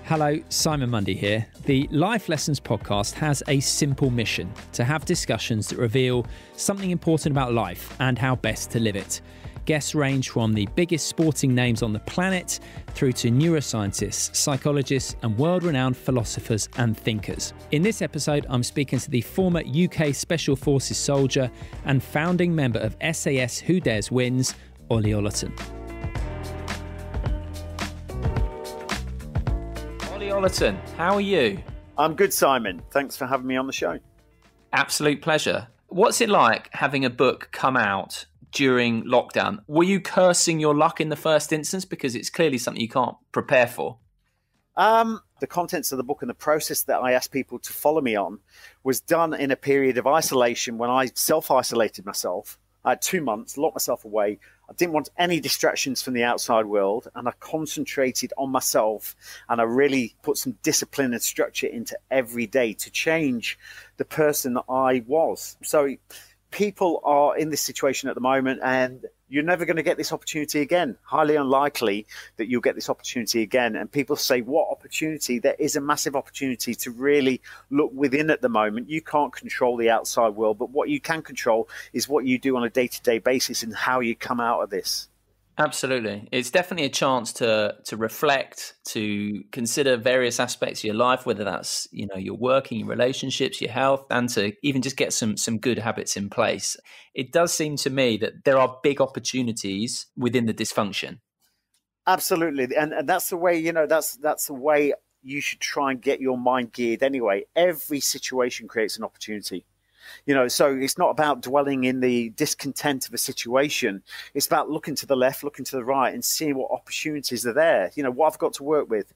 Hello, Simon Mundy here. The Life Lessons podcast has a simple mission: to have discussions that reveal something important about life and how best to live it. Guests range from the biggest sporting names on the planet through to neuroscientists, psychologists, and world-renowned philosophers and thinkers. In this episode, I'm speaking to the former UK Special Forces soldier and founding member of SAS Who Dares Wins, Ollie Ollerton. Ollie Ollerton, how are you? I'm good, Simon. Thanks for having me on the show. Absolute pleasure. What's it like having a book come out during lockdown? Were you cursing your luck in the first instance? Because it's clearly something you can't prepare for. The contents of the book and the process that I asked people to follow me on was done in a period of isolation when I self-isolated myself. I had 2 months, locked myself away. I didn't want any distractions from the outside world, and I concentrated on myself, and I really put some discipline and structure into every day to change the person that I was. So people are in this situation at the moment, and you're never going to get this opportunity again. Highly unlikely that you'll get this opportunity again. And people say, what opportunity? There is a massive opportunity to really look within at the moment. You can't control the outside world, but what you can control is what you do on a day-to-day basis and how you come out of this. Absolutely. It's definitely a chance to reflect, to consider various aspects of your life, whether that's, your working, your relationships, your health, and to even just get some good habits in place. It does seem to me that there are big opportunities within the dysfunction. Absolutely. And that's the way, that's the way you should try and get your mind geared anyway. Every situation creates an opportunity. So it's not about dwelling in the discontent of a situation. It's about looking to the left, looking to the right, and seeing what opportunities are there. What I've got to work with.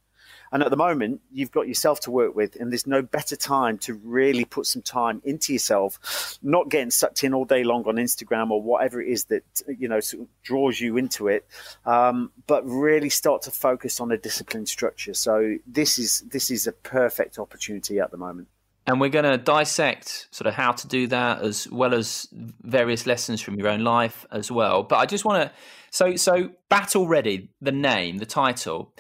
And at the moment, you've got yourself to work with, and there's no better time to really put some time into yourself, not getting sucked in all day long on Instagram or whatever it is that, sort of draws you into it, but really start to focus on a disciplined structure. So this is a perfect opportunity at the moment. And we're going to dissect sort of how to do that, as well as various lessons from your own life as well. But I just want to, so Battle Ready, the name, the title,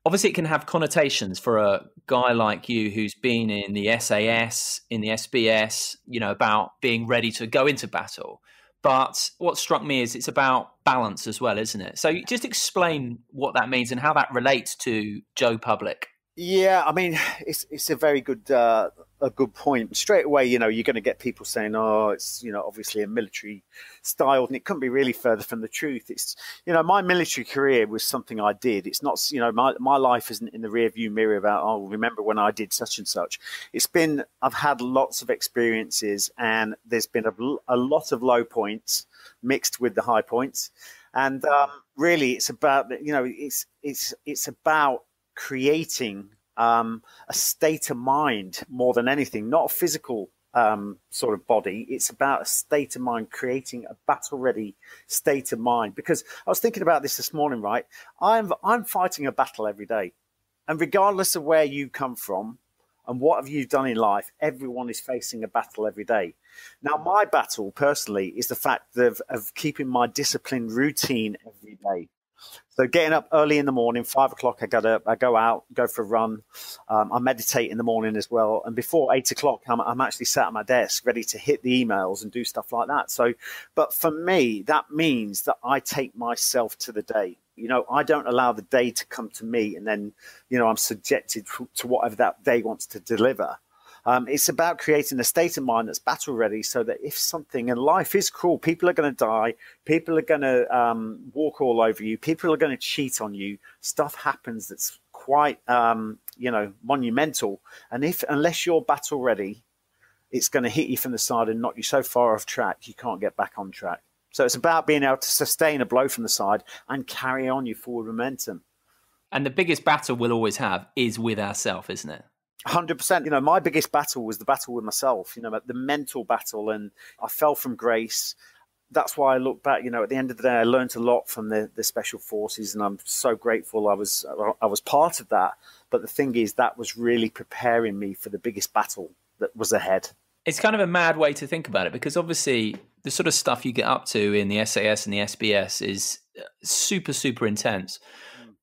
obviously it can have connotations for a guy like you who's been in the SAS, in the SBS, about being ready to go into battle. But what struck me is it's about balance as well, isn't it? So just explain what that means and how that relates to Joe Public. Yeah, I mean, it's a very good point. Straight away, you're going to get people saying, "Oh, it's obviously a military style," and it couldn't be really further from the truth. It's my military career was something I did. It's not my life isn't in the rearview mirror about, oh, remember when I did such and such. I've had lots of experiences, and there's been a lot of low points mixed with the high points, and really, it's about it's about creating a state of mind more than anything, not a physical sort of body. It's about a state of mind, creating a battle-ready state of mind. Because I was thinking about this morning, right? I'm fighting a battle every day, and regardless of where you come from and what have you done in life, everyone is facing a battle every day. Now, my battle personally is the fact of keeping my disciplined routine every day. So getting up early in the morning, 5 o'clock, I go out, go for a run. I meditate in the morning as well. And before 8 o'clock, I'm actually sat at my desk ready to hit the emails and do stuff like that. So, but for me, that means that I take myself to the day. I don't allow the day to come to me and then, I'm subjected to whatever that day wants to deliver. It's about creating a state of mind that's battle ready, so that if something, and life is cruel, people are going to die, people are going to walk all over you, people are going to cheat on you, stuff happens that's quite monumental, and unless you're battle ready, it's going to hit you from the side and knock you so far off track you can't get back on track. So it's about being able to sustain a blow from the side and carry on your forward momentum. And the biggest battle we'll always have is with ourselves, isn't it? 100%. My biggest battle was the battle with myself, the mental battle, and I fell from grace. That's why I look back, at the end of the day, I learned a lot from the special forces, and I'm so grateful I was part of that. But the thing is, that was really preparing me for the biggest battle that was ahead. It's kind of a mad way to think about it, because obviously the sort of stuff you get up to in the SAS and the SBS is super, super intense.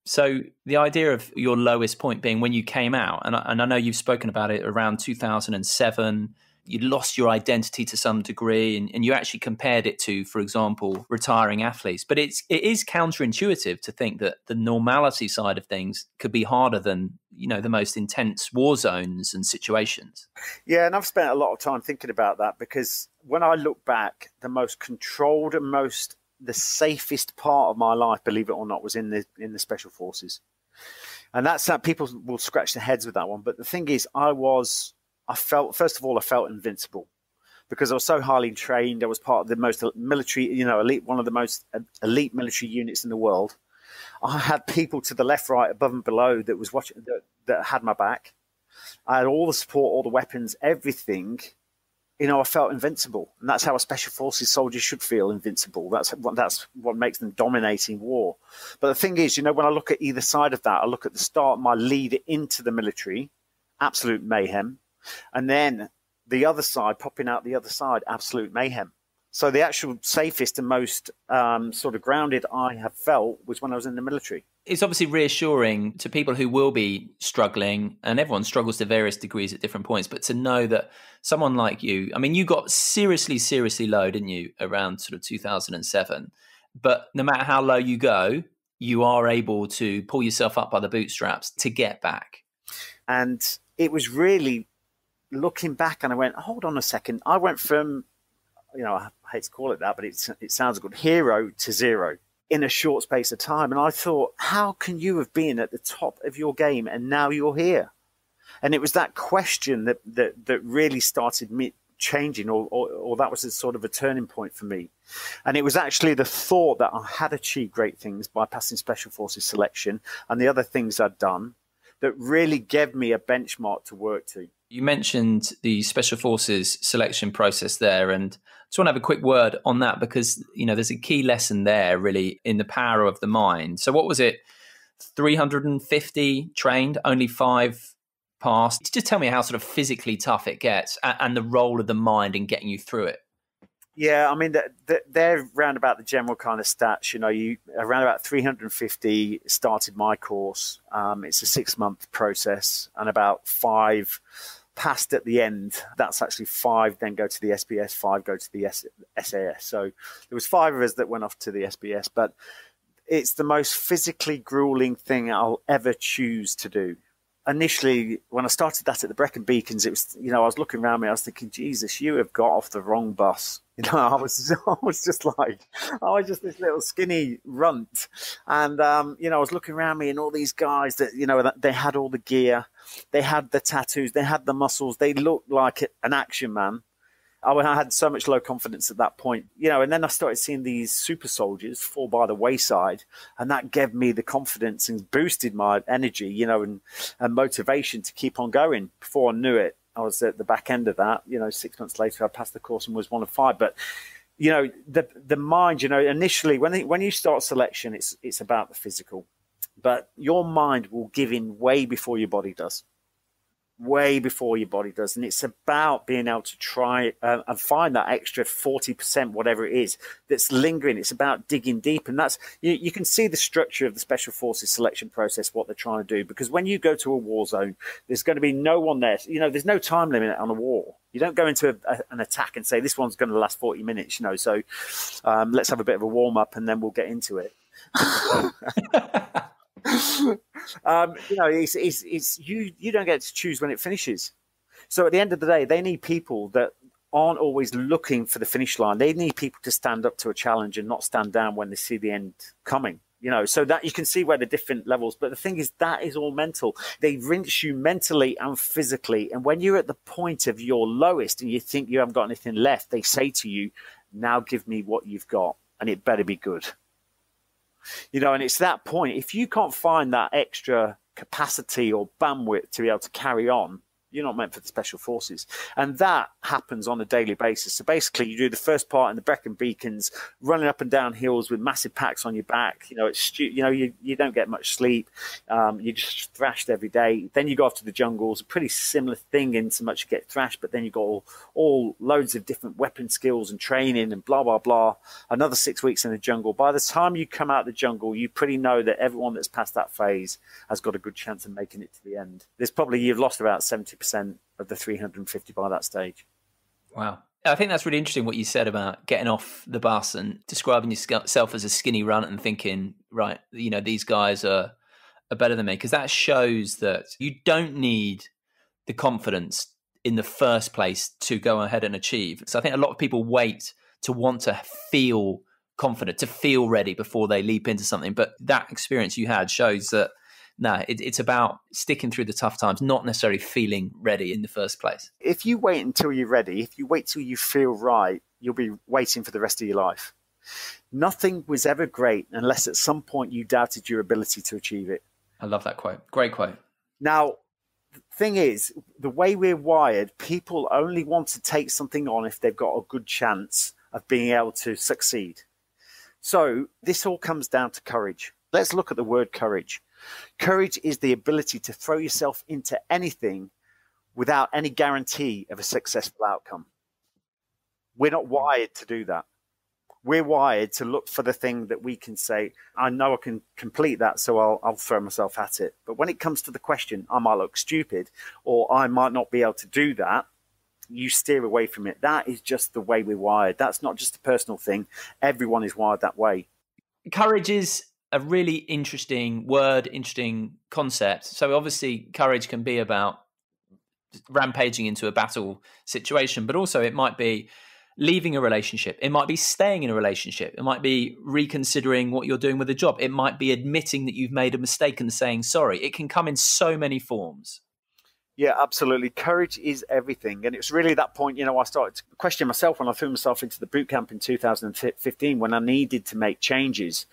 So the idea of your lowest point being when you came out, and I know you've spoken about it around 2007, you lost your identity to some degree, and you actually compared it to, for example, retiring athletes. But it is counterintuitive to think that the normality side of things could be harder than, the most intense war zones and situations. Yeah, and I've spent a lot of time thinking about that, because when I look back, the most controlled and the safest part of my life, believe it or not, was in the special forces. And that's that. People will scratch their heads with that one. But the thing is, I felt invincible, because I was so highly trained. I was part of the most military, elite, one of the most elite military units in the world. I had people to the left, right, above and below that was watching, that had my back. I had all the support, all the weapons, everything. I felt invincible, and that's how a special forces soldier should feel, invincible. That's what makes them dominating war. But the thing is, when I look at either side of that, I look at the start, my lead into the military, absolute mayhem. And then the other side, popping out the other side, absolute mayhem. So the actual safest and most sort of grounded I have felt was when I was in the military. It's obviously reassuring to people who will be struggling, and everyone struggles to various degrees at different points, but to know that someone like you, you got seriously low, didn't you, around sort of 2007. But no matter how low you go, you are able to pull yourself up by the bootstraps to get back. And it was really looking back, and I went, hold on a second. I went from, I hate to call it that, but it sounds good, hero to zero in a short space of time. And I thought, how can you have been at the top of your game and now you're here? And it was that question that really started me changing, or that was a sort of a turning point for me. And it was actually the thought that I had achieved great things by passing Special Forces selection and the other things I'd done that really gave me a benchmark to work to. You mentioned the Special Forces selection process there, and I just want to have a quick word on that, because, there's a key lesson there really in the power of the mind. So what was it? 350 trained, only 5 passed. Just tell me how sort of physically tough it gets, and the role of the mind in getting you through it. Yeah, they're around about the general kind of stats. Around about 350 started my course. It's a 6-month process, and about 5 passed at the end. That's actually 5 then go to the SBS, 5 go to the SAS. So there was 5 of us that went off to the SBS, but it's the most physically grueling thing I'll ever choose to do. Initially, when I started that at the Brecon Beacons, it was, I was looking around me, I was thinking, Jesus, you have got off the wrong bus. I was just this little skinny runt. And, I was looking around me, and all these guys that, they had all the gear, they had the tattoos, they had the muscles, they looked like an action man. I had so much low confidence at that point, and then I started seeing these super soldiers fall by the wayside, and that gave me the confidence and boosted my energy, and motivation to keep on going. Before I knew it, I was at the back end of that. 6 months later, I passed the course and was one of 5. But, the mind, initially when you start selection, it's about the physical, but your mind will give in way before your body does. Way before your body does. And it's about being able to try and find that extra 40%, whatever it is, that's lingering. It's about digging deep. And that's, you can see the structure of the Special Forces selection process, what they're trying to do. Because when you go to a war zone, there's going to be no one there. There's no time limit on a war. You don't go into an attack and say, this one's going to last 40 minutes, so let's have a bit of a warm up and then we'll get into it. It's you don't get to choose when it finishes. So at the end of the day, they need people that aren't always looking for the finish line. They need people to stand up to a challenge and not stand down when they see the end coming. So that you can see where the different levels. But the thing is, that is all mental. They rinse you mentally and physically. And when you're at the point of your lowest and you think you haven't got anything left, they say to you, now give me what you've got, and it better be good. And it's that point. If you can't find that extra capacity or bandwidth to be able to carry on, You're not meant for the special forces. And that happens on a daily basis. So basically, you do the first part in the Brecon Beacons, running up and down hills with massive packs on your back. You don't get much sleep. You're just thrashed every day. Then you go off to the jungles, a pretty similar thing in so much you get thrashed, but then you got all loads of different weapon skills and training and blah, blah, blah. Another 6 weeks in the jungle. By the time you come out of the jungle, you pretty know that everyone that's passed that phase has got a good chance of making it to the end. You've lost about 70% of the 350 by that stage. Wow. I think that's really interesting what you said about getting off the bus and describing yourself as a skinny runt and thinking, right, these guys are better than me, because that shows that you don't need the confidence in the first place to go ahead and achieve. So I think a lot of people wait to want to feel confident, to feel ready before they leap into something. But that experience you had shows that it's about sticking through the tough times, not necessarily feeling ready in the first place. If you wait until you're ready, if you wait till you feel right, you'll be waiting for the rest of your life. Nothing was ever great unless at some point you doubted your ability to achieve it. I love that quote. Great quote. Now, the thing is, the way we're wired, people only want to take something on if they've got a good chance of being able to succeed. So this all comes down to courage. Let's look at the word courage. Courage is the ability to throw yourself into anything without any guarantee of a successful outcome. We're not wired to do that. We're wired to look for the thing that we can say, I know I can complete that, so I'll throw myself at it. But when it comes to the question, I might look stupid or I might not be able to do that, you steer away from it. That is just the way we're wired. That's not just a personal thing. Everyone is wired that way. Courage is a really interesting word, interesting concept. So obviously courage can be about rampaging into a battle situation, but also it might be leaving a relationship. It might be staying in a relationship. It might be reconsidering what you're doing with a job. It might be admitting that you've made a mistake and saying sorry. It can come in so many forms. Yeah, absolutely. Courage is everything. And it's really that point, I started to question myself when I threw myself into the boot camp in 2015 when I needed to make changes.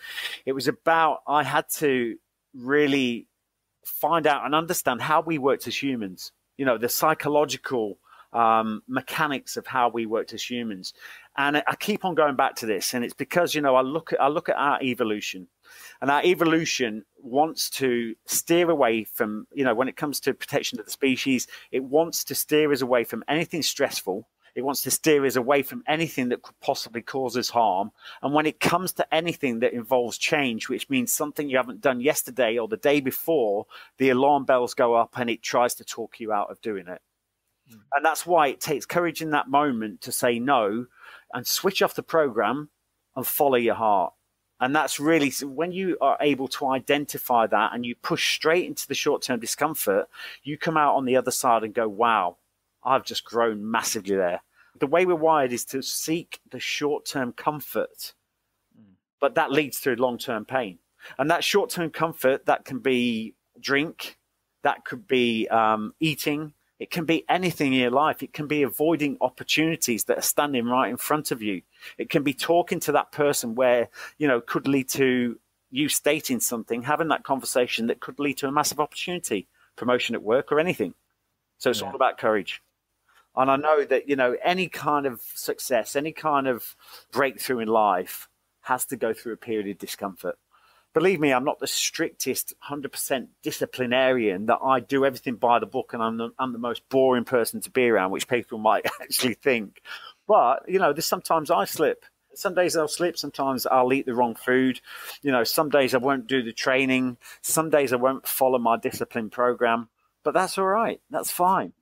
It was about, I had to really find out and understand how we worked as humans, the psychological mechanics of how we worked as humans. And I keep on going back to this. And it's because, I look at our evolution. And our evolution wants to steer away from, when it comes to protection of the species, it wants to steer us away from anything stressful. It wants to steer us away from anything that could possibly cause us harm. And when it comes to anything that involves change, which means something you haven't done yesterday or the day before, the alarm bells go up and it tries to talk you out of doing it. And that's why it takes courage in that moment to say no and switch off the program and follow your heart. And that's really when you are able to identify that and you push straight into the short-term discomfort, you come out on the other side and go, wow, I've just grown massively there. The way we're wired is to seek the short-term comfort, but that leads to long-term pain. And that short-term comfort, that can be drink, that could be eating, it can be anything in your life. It can be avoiding opportunities that are standing right in front of you. It can be talking to that person where, could lead to you stating something, having that conversation that could lead to a massive opportunity, promotion at work or anything. So it's all about courage. And I know that, any kind of success, any kind of breakthrough in life has to go through a period of discomfort. Believe me, I'm not the strictest 100% disciplinarian that I do everything by the book and I'm the most boring person to be around, which people might actually think. But, there's sometimes I slip. Some days I'll slip. Sometimes I'll eat the wrong food. Some days I won't do the training. Some days I won't follow my discipline program. But that's all right. That's fine.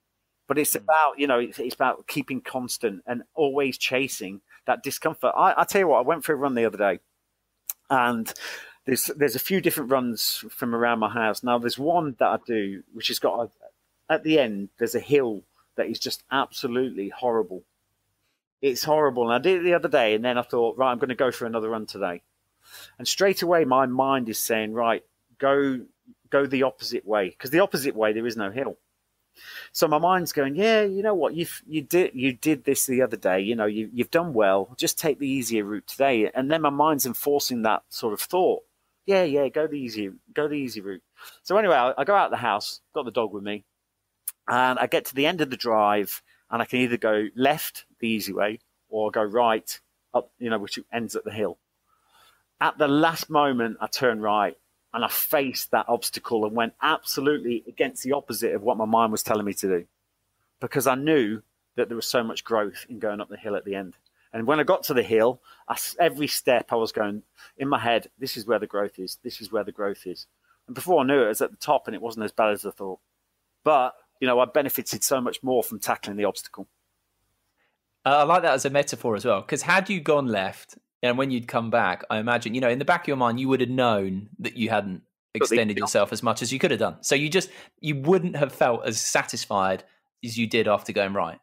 But it's about, it's about keeping constant and always chasing that discomfort. I tell you what, I went for a run the other day and there's a few different runs from around my house. Now, there's one that I do, which has got, at the end, there's a hill that is just absolutely horrible. It's horrible. And I did it the other day, and then I thought, right, I'm going to go for another run today. And straight away, my mind is saying, right, go the opposite way. Because the opposite way, there is no hill. So my mind's going, yeah, you know what, you did this the other day, you've done well, just take the easier route today. And then my mind's enforcing that sort of thought. Yeah, go the easy route. So anyway, I go out of the house, got the dog with me, And I get to the end of the drive, and I can either go left, the easy way, or go right, up, which ends at the hill. At the last moment, I turned right, and I faced that obstacle and went absolutely against the opposite of what my mind was telling me to do, because I knew that there was so much growth in going up the hill at the end. And when I got to the hill, every step I was going in my head, this is where the growth is. This is where the growth is. And before I knew it, I was at the top, and it wasn't as bad as I thought. But, I benefited so much more from tackling the obstacle. I like that as a metaphor as well, because had you gone left and when you'd come back, I imagine, in the back of your mind, you would have known that you hadn't extended yourself as much as you could have done. So you wouldn't have felt as satisfied as you did after going right.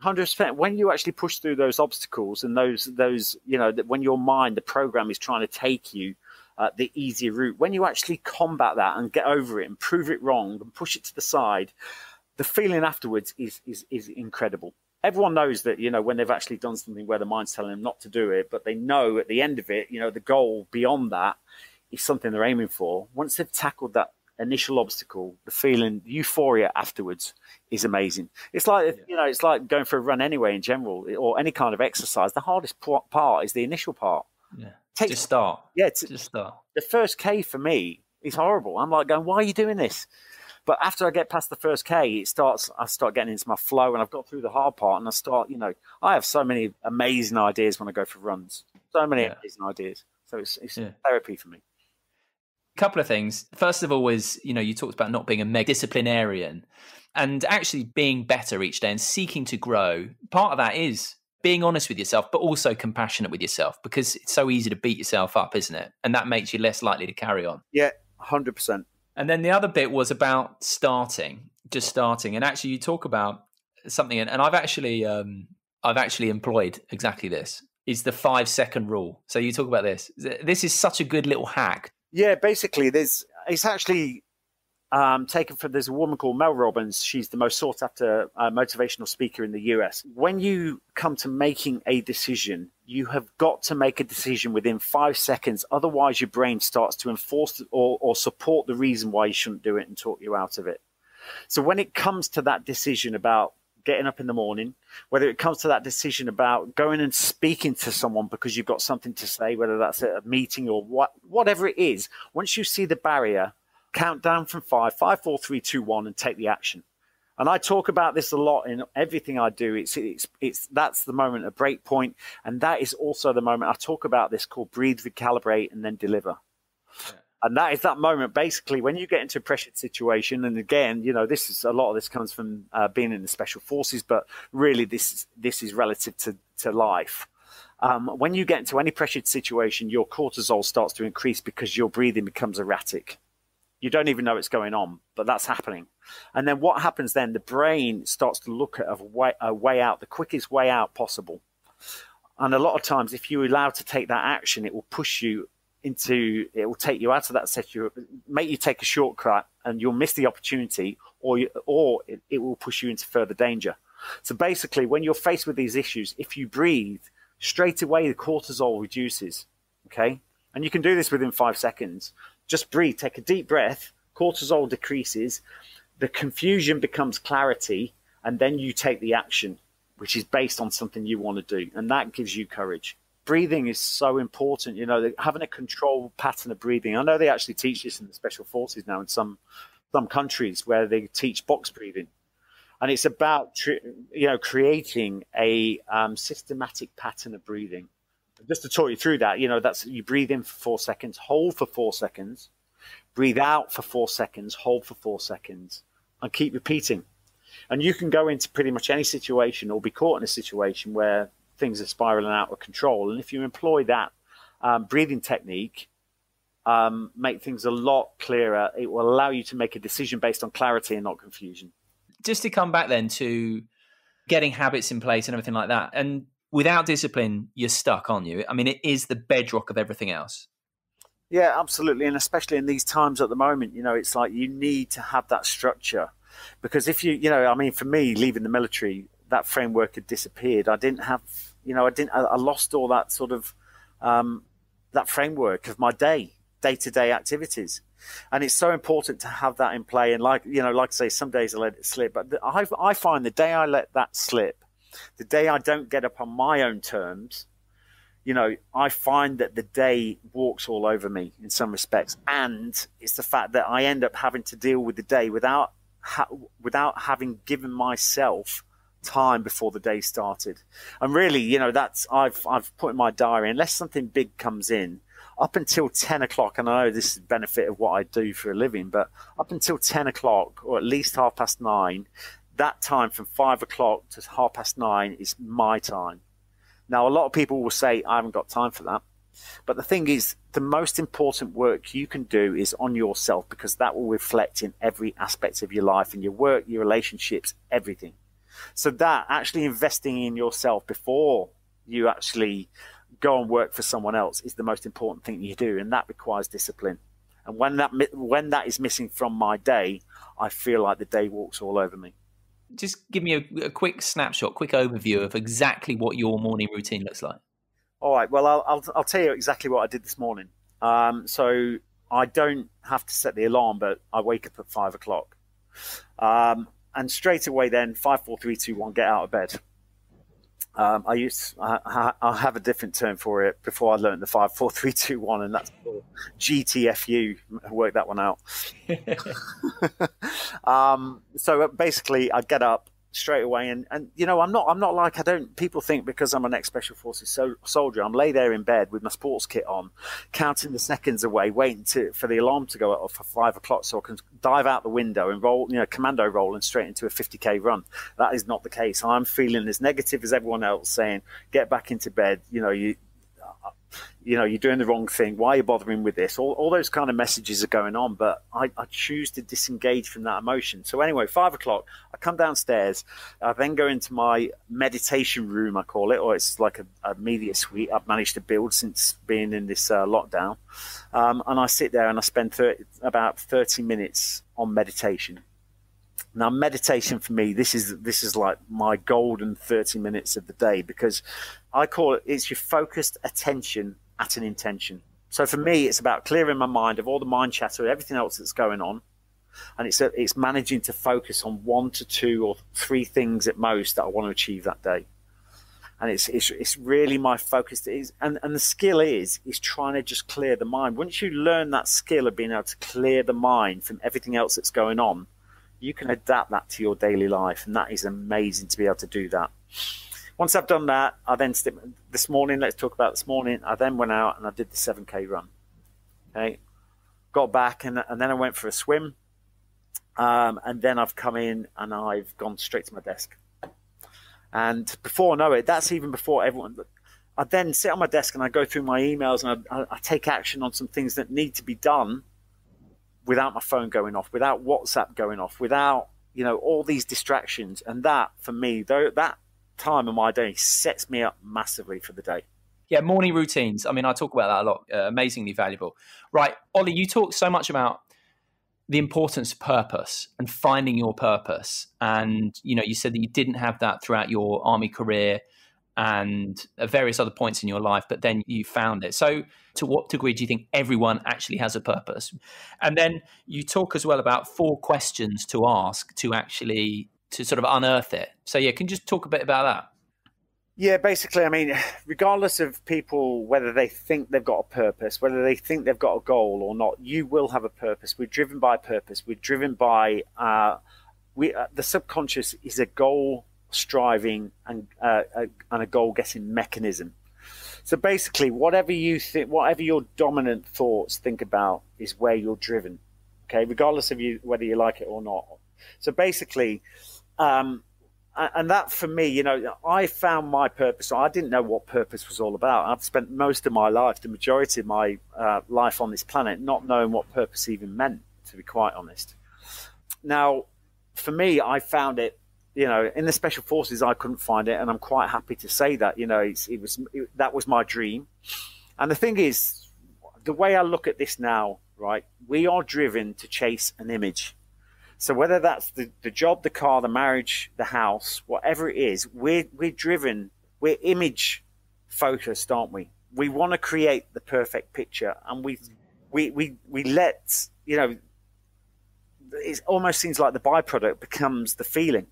100%. When you actually push through those obstacles and those, when your mind, the program is trying to take you the easier route, when you actually combat that and get over it and prove it wrong and push it to the side, the feeling afterwards is incredible. Everyone knows that, when they've actually done something where the mind's telling them not to do it, but they know at the end of it, the goal beyond that is something they're aiming for. Once they've tackled that initial obstacle, the feeling, the euphoria afterwards is amazing. It's like, it's like going for a run anyway in general, or any kind of exercise. The hardest part is the initial part. Yeah. Just start. Yeah. Just start. The first K for me is horrible. I'm like going, why are you doing this? But after I get past the first K, I start getting into my flow, and I've got through the hard part, and I start, I have so many amazing ideas when I go for runs. So many amazing ideas. So it's therapy for me. A couple of things. First of all is, you talked about not being a mega disciplinarian and actually being better each day and seeking to grow. Part of that is being honest with yourself, but also compassionate with yourself, because it's so easy to beat yourself up, isn't it? And that makes you less likely to carry on. Yeah, 100%. And then the other bit was about just starting. And actually you talk about something, and I've actually employed exactly this, is the 5-second rule. So you talk about this. This is such a good little hack. Yeah, basically it's actually taken from, there's a woman called Mel Robbins. She's the most sought after motivational speaker in the US. When you come to making a decision, you have got to make a decision within 5 seconds. Otherwise, your brain starts to enforce or support the reason why you shouldn't do it and talk you out of it. So when it comes to that decision about getting up in the morning, whether it comes to that decision about going and speaking to someone because you've got something to say, whether that's at a meeting or whatever it is, once you see the barrier, count down from 5, 4, 3, 2, 1, and take the action. And I talk about this a lot in everything I do. It's that's the moment, a break point, and that is also the moment I talk about this called breathe, recalibrate, and then deliver. Yeah. And that is that moment, basically, when you get into a pressured situation. And again, this is a lot of this comes from being in the special forces, but really this is relative to life. When you get into any pressured situation, your cortisol starts to increase because your breathing becomes erratic. You don't even know it's going on, but that's happening. And then what happens then? The brain starts to look at a way out, the quickest way out possible. And a lot of times, if you're allowed to take that action, it will push you it will take you out of that situation, make you take a shortcut, and you'll miss the opportunity, or it will push you into further danger. So basically, when you're faced with these issues, if you breathe, straight away the cortisol reduces, okay? And you can do this within 5 seconds. Just breathe, take a deep breath, cortisol decreases, the confusion becomes clarity, and then you take the action, which is based on something you want to do, and that gives you courage. Breathing is so important, having a controlled pattern of breathing. I know they actually teach this in the special forces now in some countries where they teach box breathing. And it's about, creating a systematic pattern of breathing. Just to talk you through that, that's you breathe in for 4 seconds, hold for 4 seconds, breathe out for 4 seconds, hold for 4 seconds, and keep repeating. And you can go into pretty much any situation or be caught in a situation where things are spiraling out of control. And if you employ that breathing technique, make things a lot clearer. It will allow you to make a decision based on clarity and not confusion. Just to come back then to getting habits in place and everything like that. And without discipline, you're stuck, aren't you? I mean, it is the bedrock of everything else. Yeah, absolutely. And especially in these times at the moment, it's like you need to have that structure. Because if for me, leaving the military, that framework had disappeared. I didn't have, I lost all that sort of, that framework of my day. day-to-day activities. And it's so important to have that in play. And like I say, some days I let it slip, but I find the day I let that slip, the day I don't get up on my own terms, I find that the day walks all over me in some respects. And it's the fact that I end up having to deal with the day without having given myself time before the day started. And really, I've put in my diary, unless something big comes in, up until 10 o'clock, and I know this is the benefit of what I do for a living, but up until 10 o'clock, or at least 9:30, that time from 5 o'clock to 9:30 is my time. Now, a lot of people will say, I haven't got time for that. But the thing is, the most important work you can do is on yourself, because that will reflect in every aspect of your life, in your work, your relationships, everything. So that actually investing in yourself before you actually go and work for someone else is the most important thing you do. And that requires discipline. And when that is missing from my day, I feel like the day walks all over me. Just give me a quick snapshot, quick overview of exactly what your morning routine looks like. All right. Well, I'll tell you exactly what I did this morning. So I don't have to set the alarm, but I wake up at 5 o'clock. And straight away then, 5, 4, 3, 2, 1, get out of bed. I have a different term for it before I learned the 5, 4, 3, 2, 1, and that's called GTFU. Work that one out. So basically, I get up straight away, and I'm not like, people think because I'm an ex-Special Forces soldier, I'm lay there in bed with my sports kit on, counting the seconds away, waiting for the alarm to go off for 5 o'clock so I can dive out the window and roll, commando roll and straight into a 50k run. That is not the case. I'm feeling as negative as everyone else, saying, get back into bed, you're doing the wrong thing. Why are you bothering with this? All those kind of messages are going on, but I choose to disengage from that emotion. So anyway, 5 o'clock, I come downstairs. I then go into my meditation room, I call it, or it's like a media suite I've managed to build since being in this lockdown. And I sit there and I spend about 30 minutes on meditation. Now, meditation for me, this is like my golden 30 minutes of the day, because I call it's your focused attention at an intention. So for me, it's about clearing my mind of all the mind chatter, everything else that's going on. And it's managing to focus on 1 to 2 or 3 things at most that I want to achieve that day. And it's really my focus. And the skill is trying to just clear the mind. Once you learn that skill of being able to clear the mind from everything else that's going on, you can adapt that to your daily life. And that is amazing to be able to do that. Once I've done that, I then this morning, let's talk about this morning. I then went out and I did the 7K run. Okay. Got back and then I went for a swim. And then I've come in and I've gone straight to my desk. And before I know it, that's even before everyone, I then sit on my desk and I go through my emails and I take action on some things that need to be done without my phone going off, without WhatsApp going off, without, all these distractions. And that, for me, that time of my day sets me up massively for the day. Yeah, morning routines. I mean, I talk about that a lot. Amazingly valuable. Right, Ollie, you talk so much about the importance of purpose and finding your purpose. And, you said that you didn't have that throughout your army career and at various other points in your life, but then you found it. So to what degree do you think everyone actually has a purpose? And then you talk as well about 4 questions to ask to sort of unearth it. So yeah, can you just talk a bit about that? Yeah, basically, I mean, regardless of people, whether they think they've got a purpose, whether they think they've got a goal or not, you will have a purpose. We're driven by purpose. We're driven by, the subconscious is a goal striving and a goal getting mechanism. So basically, whatever you think, whatever your dominant thoughts think about is where you're driven. Okay, regardless of whether you like it or not. So basically, and that for me, I found my purpose. I didn't know what purpose was all about. I've spent most of my life, the majority of my life on this planet, not knowing what purpose even meant, to be quite honest. Now, for me, I found it, in the Special Forces, I couldn't find it. And I'm quite happy to say that, that was my dream. And the thing is, the way I look at this now, right, we are driven to chase an image. So whether that's the job, the car, the marriage, the house, whatever it is, we're driven, we're image focused, aren't we? We want to create the perfect picture, and we let, it almost seems like the byproduct becomes the feeling.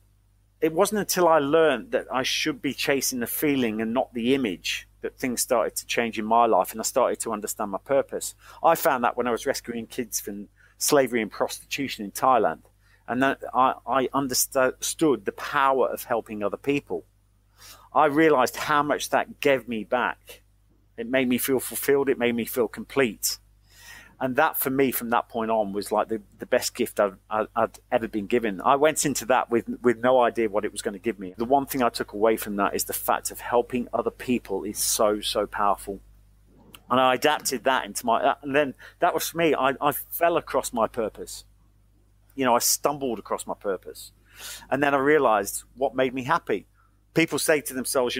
It wasn't until I learned that I should be chasing the feeling and not the image that things started to change in my life, and I started to understand my purpose. I found that when I was rescuing kids from slavery and prostitution in Thailand, and that I understood the power of helping other people. I realized how much that gave me back. It made me feel fulfilled. It made me feel complete. And that, for me, from that point on, was like the best gift I'd ever been given. I went into that with no idea what it was going to give me. The one thing I took away from that is the fact of helping other people is so, so powerful. And I adapted that into and then that was for me. I fell across my purpose. I stumbled across my purpose. And then I realized what made me happy. People say to themselves,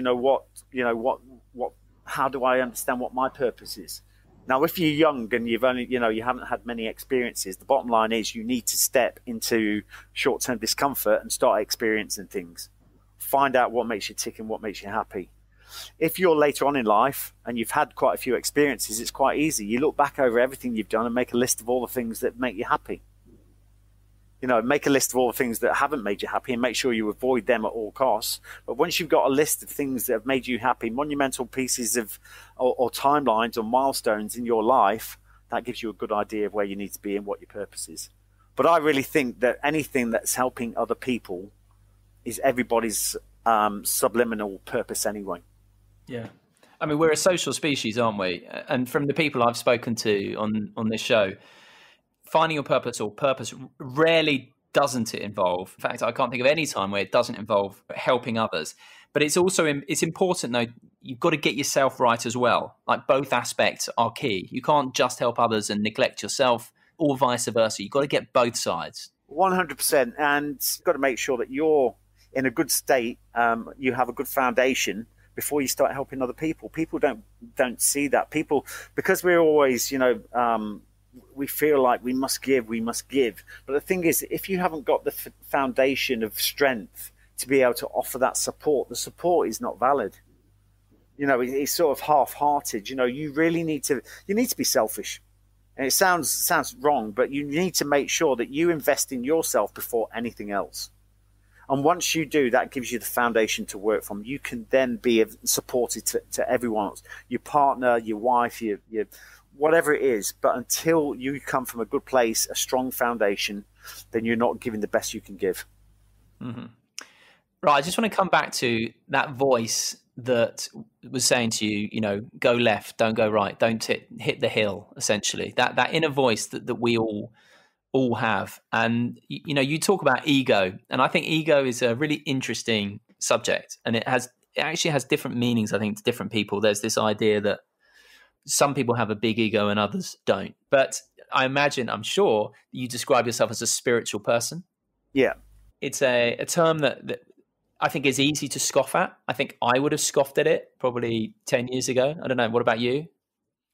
how do I understand what my purpose is? Now, if you're young and you've only, you haven't had many experiences, the bottom line is you need to step into short-term discomfort and start experiencing things. Find out what makes you tick and what makes you happy. If you're later on in life and you've had quite a few experiences, it's quite easy. You look back over everything you've done and make a list of all the things that make you happy. Make a list of all the things that haven't made you happy and make sure you avoid them at all costs. But once you've got a list of things that have made you happy, monumental pieces of or timelines or milestones in your life, that gives you a good idea of where you need to be and what your purpose is. But I really think that anything that's helping other people is everybody's subliminal purpose anyway. Yeah. I mean, we're a social species, aren't we? And from the people I've spoken to on this show, finding your purpose or purpose rarely doesn't it involve. In fact, I can't think of any time where it doesn't involve helping others. But it's also it's important, though, you've got to get yourself right as well. Like, both aspects are key. You can't just help others and neglect yourself, or vice versa. You've got to get both sides. 100%. And you've got to make sure that you're in a good state. You have a good foundation before you start helping other people. People don't see that. People, because we're always, we feel like we must give. But the thing is, if you haven't got the foundation of strength to be able to offer that support, the support is not valid. It's sort of half-hearted. You really need to be selfish. And it sounds wrong, but you need to make sure that you invest in yourself before anything else. And once you do, that gives you the foundation to work from. You can then be supported to everyone else, your partner, your wife, your whatever it is. But until you come from a good place, a strong foundation, then you're not giving the best you can give. Mm-hmm. Right. I just want to come back to that voice that was saying to you, go left, don't go right, don't hit the hill, essentially. That inner voice that we all have. And, you talk about ego, and I think ego is a really interesting subject, and it actually has different meanings, I think, to different people. There's this idea that some people have a big ego and others don't. But I'm sure you describe yourself as a spiritual person. Yeah. It's a term that I think is easy to scoff at. I think I would have scoffed at it probably 10 years ago. I don't know. What about you?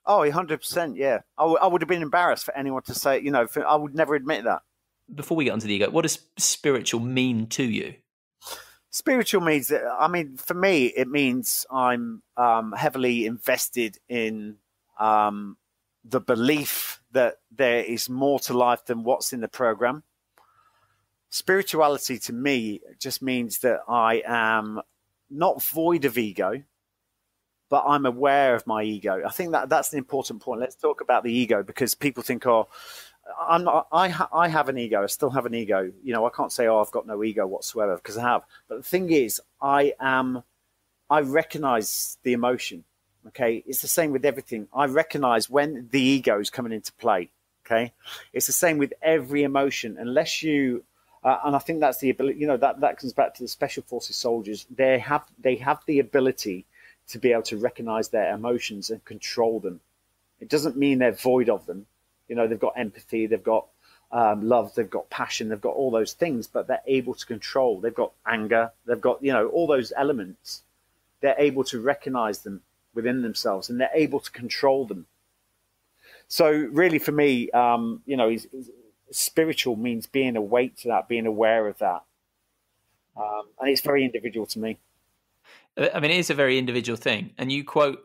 Oh, 100%, yeah. I would have been embarrassed for anyone to say, I would never admit that. Before we get onto the ego, what does spiritual mean to you? Spiritual means that, for me, it means I'm heavily invested in the belief that there is more to life than what's in the program. Spirituality to me just means that I am not void of ego, but I'm aware of my ego. I think that's an important point. Let's talk about the ego, because people think, I'm not. I have an ego. I still have an ego. I can't say, I've got no ego whatsoever, because I have. But the thing is, I recognize the emotion. Okay, it's the same with everything. I recognize when the ego is coming into play. Okay, it's the same with every emotion. Unless you, and I think that's the ability. That comes back to the special forces soldiers. They have the ability to be able to recognize their emotions and control them. It doesn't mean they're void of them. They've got empathy, they've got love, they've got passion, they've got all those things, but they're able to control. They've got anger, they've got, all those elements. They're able to recognize them within themselves, and they're able to control them. So really for me, spiritual means being awake to that, being aware of that. And it's very individual to me. I mean, it is a very individual thing. And you quote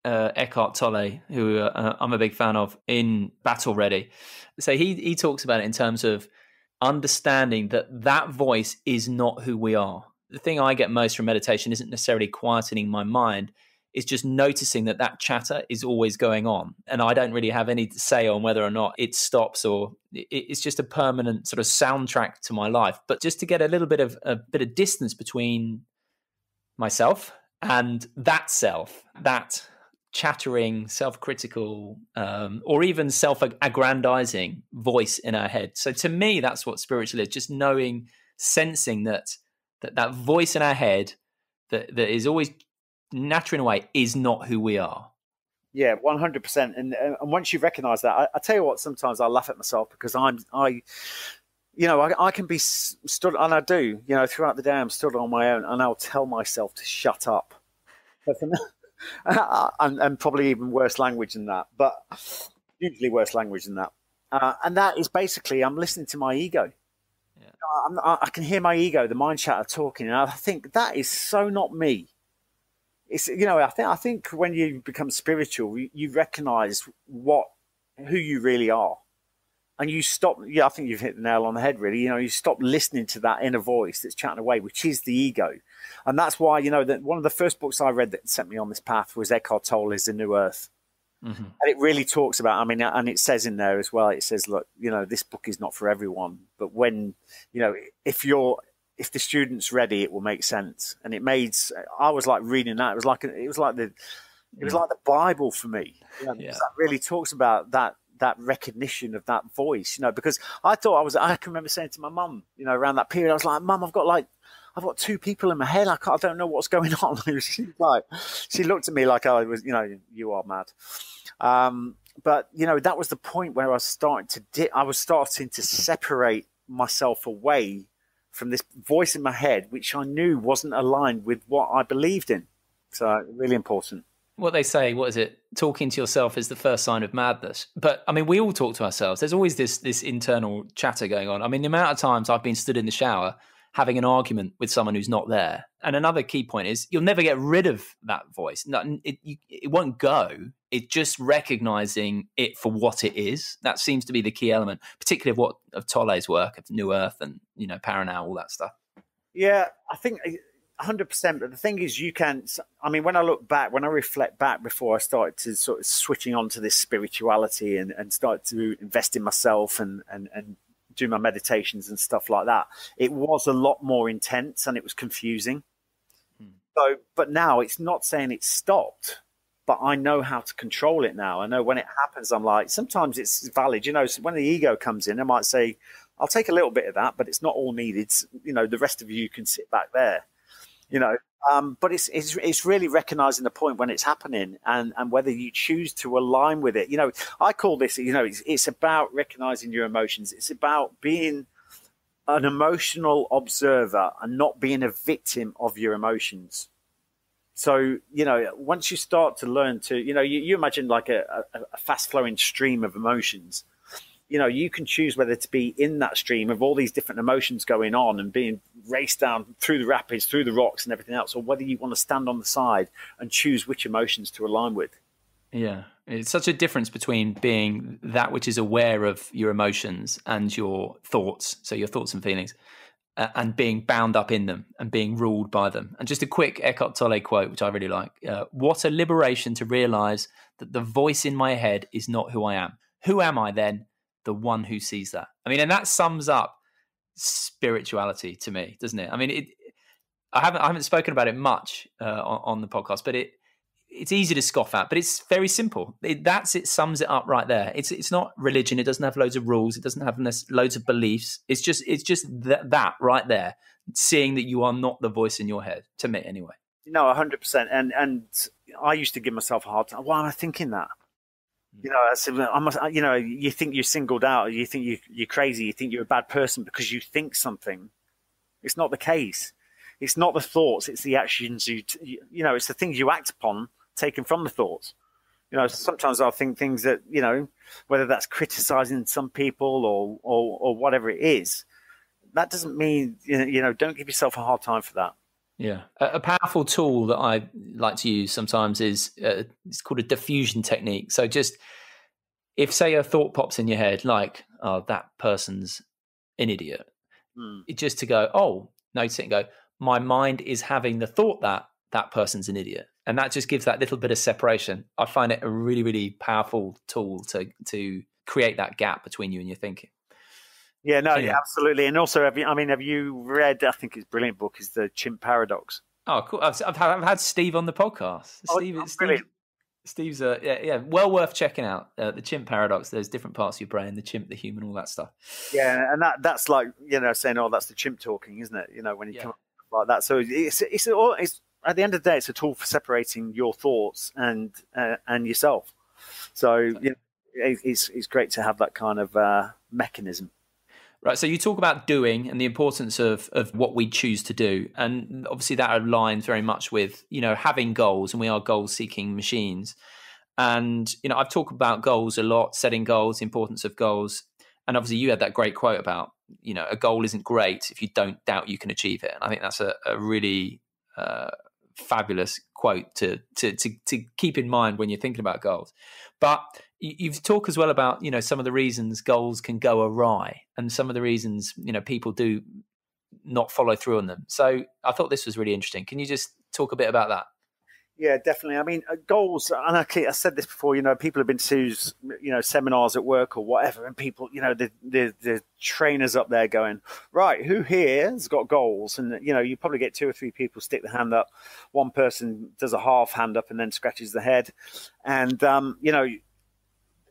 Eckhart Tolle, who I'm a big fan of, in Battle Ready. So he talks about it in terms of understanding that voice is not who we are. The thing I get most from meditation isn't necessarily quietening my mind. It's just noticing that chatter is always going on. And I don't really have any say on whether or not it stops, or it's just a permanent sort of soundtrack to my life. But just to get a bit of distance between myself and that self, that chattering, self-critical, or even self-aggrandizing voice in our head. So to me, that's what spiritual is, just knowing, sensing that voice in our head that is always nattering away is not who we are. Yeah, 100%. And once you recognize that, I tell you what, sometimes I laugh at myself because I can be stood, and I do, throughout the day, I'm stood on my own and I'll tell myself to shut up. And probably even worse language than that, but usually worse language than that. And that is basically, I'm listening to my ego. Yeah. I can hear my ego, the mind chatter talking, and I think that is so not me. It's, I think when you become spiritual, you recognize who you really are. And you stop, I think you've hit the nail on the head, really. You stop listening to that inner voice that's chatting away, which is the ego. And that's why, that one of the first books I read that sent me on this path was Eckhart Tolle's The New Earth. Mm-hmm. And it really talks about, and it says in there as well, it says, look, this book is not for everyone. But when, if the student's ready, it will make sense. And I was like reading that. It was like the Bible for me. That really talks about that recognition of that voice, because I can remember saying to my mum, around that period, I was like, Mum, I've got two people in my head. I don't know what's going on. She looked at me like I was, you are mad. But that was the point where I was starting to separate myself away from this voice in my head, which I knew wasn't aligned with what I believed in. So really important. What they say, what is it? Talking to yourself is the first sign of madness. But we all talk to ourselves. There's always this internal chatter going on. The amount of times I've been stood in the shower having an argument with someone who's not there. And another key point is you'll never get rid of that voice. It won't go. It's just recognizing it for what it is. That seems to be the key element, particularly of Tolle's work, of New Earth and, Paranau, all that stuff. Yeah, I think 100%. But the thing is, when I look back, when I reflect back before I started to sort of switching on to this spirituality and start to invest in myself and do my meditations and stuff like that, it was a lot more intense and it was confusing. So, but now it's not saying it's stopped, but I know how to control it now. I know when it happens, I'm like, sometimes it's valid. So when the ego comes in, I might say, I'll take a little bit of that, but it's not all needed. The rest of you can sit back there. But it's really recognizing the point when it's happening and whether you choose to align with it. I call this, it's about recognizing your emotions. It's about being an emotional observer and not being a victim of your emotions. So, once you start to learn to, you imagine like a fast flowing stream of emotions. You can choose whether to be in that stream of all these different emotions going on and being raced down through the rapids, through the rocks and everything else, or whether you want to stand on the side and choose which emotions to align with. Yeah. It's such a difference between being that which is aware of your emotions and your thoughts, so your thoughts and feelings, and being bound up in them and being ruled by them. And just a quick Eckhart Tolle quote, which I really like. What a liberation to realize that the voice in my head is not who I am. Who am I then? The one who sees that. And that sums up spirituality to me, doesn't it? I haven't spoken about it much on the podcast, but it's easy to scoff at, but it's very simple. It sums it up right there. It's not religion. It doesn't have loads of rules. It doesn't have loads of beliefs. It's just that right there, seeing that you are not the voice in your head, to me anyway. 100%. And I used to give myself a hard time. Why am I thinking that? I said, you think you're singled out, you think you're crazy, you think you're a bad person because you think something. It's not the case. It's not the thoughts, it's the actions it's the things you act upon taken from the thoughts. Sometimes I'll think things that, whether that's criticizing some people or whatever it is, that doesn't mean, don't give yourself a hard time for that. Yeah. A powerful tool that I like to use sometimes is it's called a diffusion technique. So just if, say, a thought pops in your head, like, oh, that person's an idiot, just to go, oh, notice it and go, my mind is having the thought that that person's an idiot. And that just gives that little bit of separation. I find it a really, really powerful tool to create that gap between you and your thinking. Yeah, no, Anyway. yeah, absolutely. And also, have you read, I think it's a brilliant book, is The Chimp Paradox. Oh, cool. I've had Steve on the podcast. Steve's well worth checking out. The chimp paradox. There's different parts of your brain, the chimp, the human, all that stuff. Yeah, and that's like, saying, oh, that's the chimp talking, isn't it? When you come up like that. So it's at the end of the day, it's a tool for separating your thoughts and yourself. So it's great to have that kind of mechanism. Right, so you talk about doing and the importance of what we choose to do, and obviously that aligns very much with having goals, and we are goal-seeking machines. And I've talked about goals a lot, setting goals, the importance of goals, and obviously you had that great quote about a goal isn't great if you don't doubt you can achieve it. And I think that's a really fabulous quote to keep in mind when you're thinking about goals. But you've talked as well about some of the reasons goals can go awry, and some of the reasons people do not follow through on them. So I thought this was really interesting. Can you just talk a bit about that? Yeah, definitely. I mean, goals, and I said this before, people have been to, seminars at work or whatever, and people, the trainers up there going, right, who here has got goals? And, you probably get 2 or 3 people stick the hand up. One person does a half hand up and then scratches the head. And,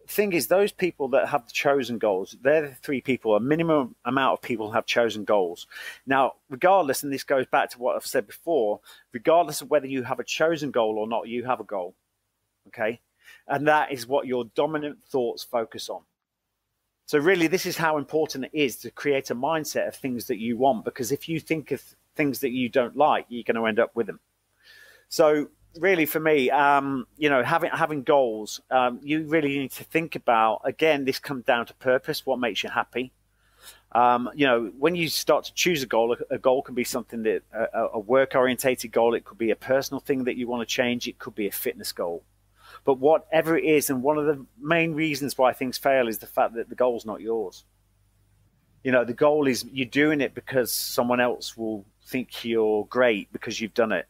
thing is, those people that have chosen goals, they're the 3 people, a minimum amount of people have chosen goals. Now, regardless, and this goes back to what I've said before, regardless of whether you have a chosen goal or not, you have a goal, okay? And that is what your dominant thoughts focus on. So really, this is how important it is to create a mindset of things that you want, because if you think of things that you don't like, you're going to end up with them. So really, for me, having goals, you really need to think about, again, this comes down to purpose, what makes you happy. When you start to choose a goal can be something that a work-orientated goal. It could be a personal thing that you want to change. It could be a fitness goal. But whatever it is, and one of the main reasons why things fail is the fact that the goal's not yours. The goal is you're doing it because someone else will think you're great because you've done it.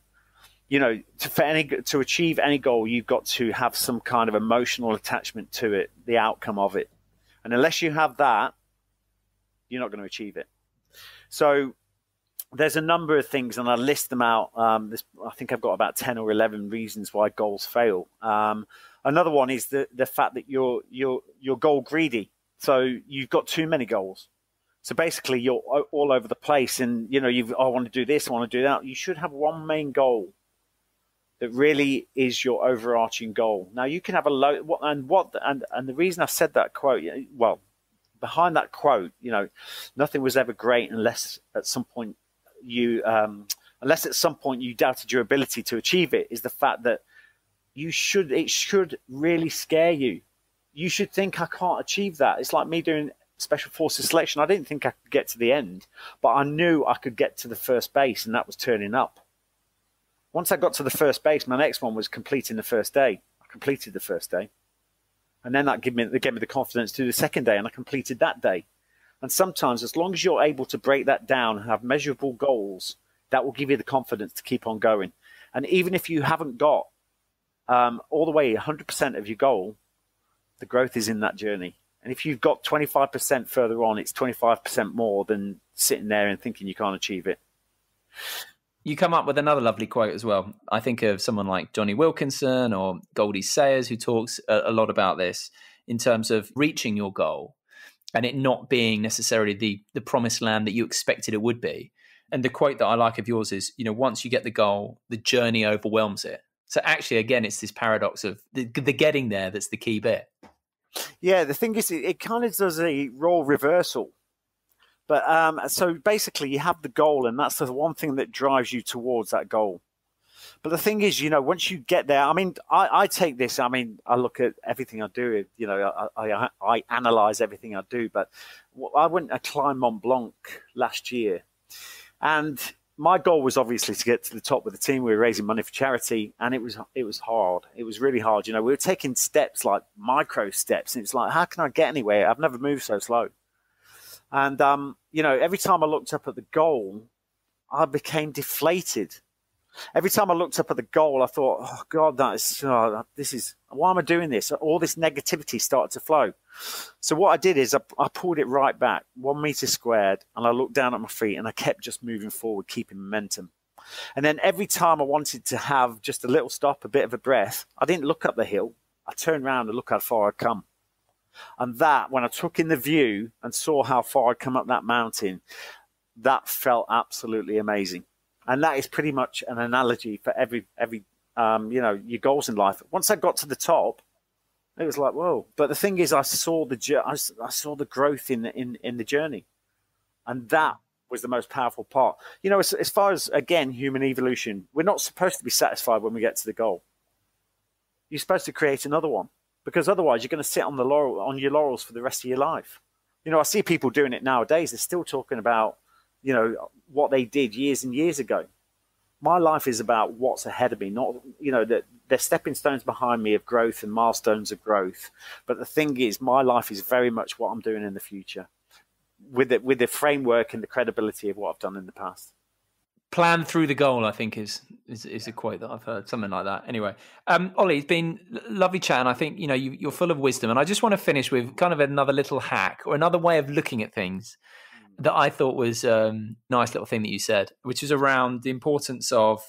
To achieve any goal, you've got to have some kind of emotional attachment to it, the outcome of it. And unless you have that, you're not going to achieve it. So there's a number of things, and I list them out. I think I've got about 10 or 11 reasons why goals fail. Another one is the fact that you're goal greedy. So you've got too many goals. So basically, you're all over the place, and I want to do this, I want to do that. You should have one main goal that really is your overarching goal. Now you can have and the reason I said that quote, well, behind that quote, nothing was ever great unless at some point you doubted your ability to achieve it, is the fact that it should really scare you. You should think, I can't achieve that. It's like me doing Special Forces selection. I didn't think I could get to the end, but I knew I could get to the first base, and that was turning up. Once I got to the first base, my next one was completing the first day. I completed the first day. And then that gave me the confidence to do the second day, and I completed that day. And sometimes, as long as you're able to break that down and have measurable goals, that will give you the confidence to keep on going. And even if you haven't got all the way 100% of your goal, the growth is in that journey. And if you've got 25% further on, it's 25% more than sitting there and thinking you can't achieve it. You come up with another lovely quote as well. I think of someone like Johnny Wilkinson or Goldie Sayers, who talks a lot about this in terms of reaching your goal and it not being necessarily the promised land that you expected it would be. And the quote that I like of yours is, once you get the goal, the journey overwhelms it. So actually, again, it's this paradox of the getting there that's the key bit. Yeah, the thing is, it kind of does a role reversal. But so basically you have the goal, and that's the one thing that drives you towards that goal. But the thing is, once you get there, I mean, I take this, I mean, I look at everything I do, I analyze everything I do. But I went to climb Mont Blanc last year, and my goal was obviously to get to the top with the team. We were raising money for charity, and it was hard. It was really hard. You know, we were taking steps, like micro steps, and it's like, how can I get anywhere? I've never moved so slow. And you know, every time I looked up at the goal, I became deflated. Every time I looked up at the goal, I thought, oh God, this is, why am I doing this? All this negativity started to flow. So what I did is I pulled it right back, 1 meter squared, and I looked down at my feet and I kept just moving forward, keeping momentum. And then every time I wanted to have just a little stop, a bit of a breath, I didn't look up the hill. I turned around and looked how far I'd come. And that, when I took in the view and saw how far I'd come up that mountain, that felt absolutely amazing. And that is pretty much an analogy for every you know, your goals in life. Once I got to the top, it was like, whoa. But the thing is, I saw the growth in the journey. And that was the most powerful part. You know, as far as, again, human evolution, we're not supposed to be satisfied when we get to the goal. You're supposed to create another one, because otherwise you're going to sit on your laurels for the rest of your life. You know, I see people doing it nowadays. They're still talking about, you know, what they did years and years ago. My life is about what's ahead of me, not, you know, that they're stepping stones behind me of growth and milestones of growth. But the thing is, my life is very much what I'm doing in the future, with the framework and the credibility of what I've done in the past. Plan through the goal, I think, is a quote that I've heard, something like that. Anyway, Ollie, it's been lovely chatting. I think, you know, you're full of wisdom, and I just want to finish with kind of another little hack or another way of looking at things that I thought was a nice little thing that you said, which is around the importance of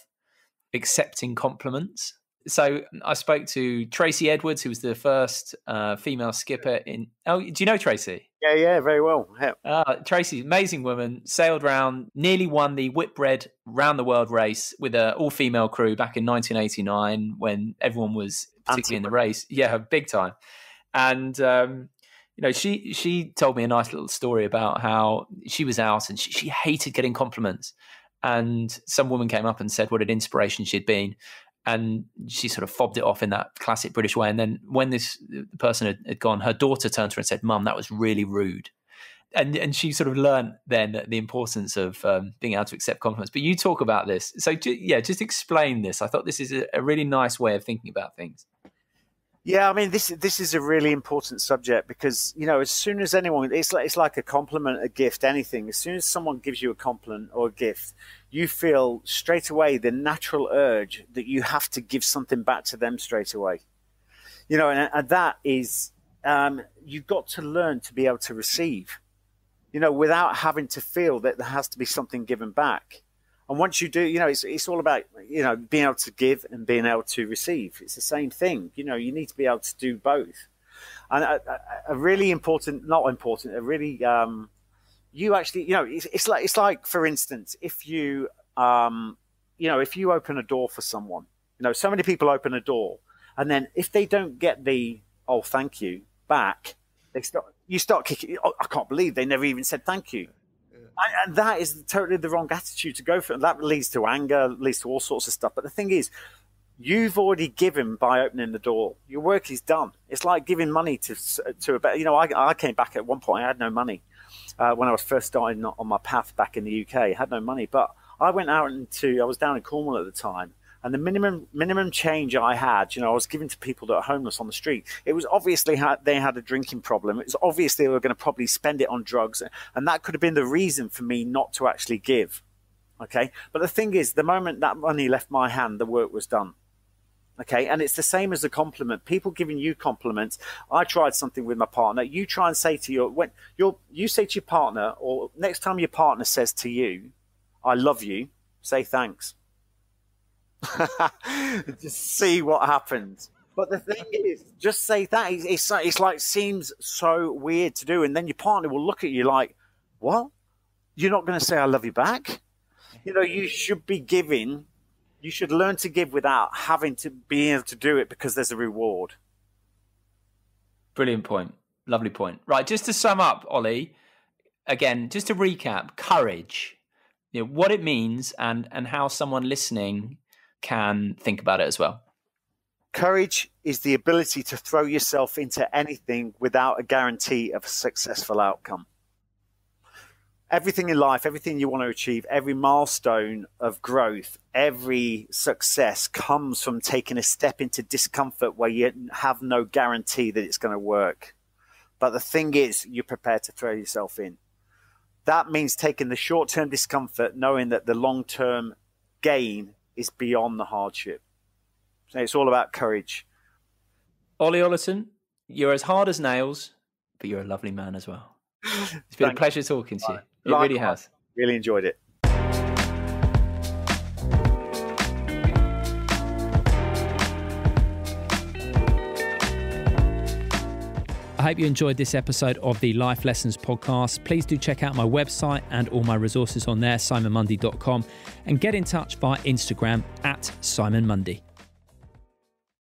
accepting compliments. So I spoke to Tracy Edwards, who was the first female skipper in... Oh, do you know Tracy? Yeah, very well. Yeah. Tracy, amazing woman, sailed round, nearly won the Whitbread round the world race with an all-female crew back in 1989 when everyone was particularly in the race. Yeah, big time. And... you know, she told me a nice little story about how she was out and she hated getting compliments. And some woman came up and said what an inspiration she'd been. And she sort of fobbed it off in that classic British way. And then when the person had gone, her daughter turned to her and said, "Mum, that was really rude." And she sort of learned then the importance of being able to accept compliments. But you talk about this. So, just explain this. I thought this is a really nice way of thinking about things. Yeah, I mean, this is a really important subject because, you know, as soon as anyone, it's like a compliment, a gift, anything. As soon as someone gives you a compliment or a gift, you feel straight away the natural urge that you have to give something back to them straight away. You know, and that is, you've got to learn to be able to receive, you know, without having to feel that there has to be something given back. And once you do, you know, it's all about, you know, being able to give and being able to receive. It's the same thing. You know, you need to be able to do both. And a really important, not important, a really, you actually, you know, it's like, for instance, if you, you know, if you open a door for someone, you know, so many people open a door, and then if they don't get the, "Oh, thank you," back, you start kicking, "Oh, I can't believe they never even said thank you." And that is totally the wrong attitude to go for. And that leads to anger, leads to all sorts of stuff. But the thing is, you've already given by opening the door. Your work is done. It's like giving money to a, you know, I came back at one point, I had no money. When I was first starting on my path back in the UK, I had no money. But I went out I was down in Cornwall at the time. And the minimum change I had, you know, I was giving to people that are homeless on the street. It was obviously they had a drinking problem. It was obviously they were going to probably spend it on drugs. And that could have been the reason for me not to actually give. Okay. But the thing is, the moment that money left my hand, the work was done. Okay. And it's the same as a compliment. People giving you compliments. I tried something with my partner. You try and say to you say to your partner, or next time your partner says to you, "I love you," say thanks. Just see what happens. But the thing is, just say that. It's like, seems so weird to do, and then your partner will look at you like, "What? You're not going to say I love you back?" You know, you should be giving. You should learn to give without having to be able to do it because there's a reward. Brilliant point. Lovely point. Right, just to sum up, Ollie, again, just to recap, courage, you know, what it means and how someone listening can think about it as well. Courage is the ability to throw yourself into anything without a guarantee of a successful outcome. Everything in life, everything you want to achieve, every milestone of growth, every success comes from taking a step into discomfort where you have no guarantee that it's going to work. But the thing is, you're prepared to throw yourself in. That means taking the short-term discomfort, knowing that the long-term gain is beyond the hardship. So it's all about courage. Ollie Ollerton, you're as hard as nails, but you're a lovely man as well. It's been a pleasure talking to you. It really has. Really enjoyed it. I hope you enjoyed this episode of the Life Lessons podcast. Please do check out my website and all my resources on there, simonmundy.com, and get in touch via Instagram @SimonMundy.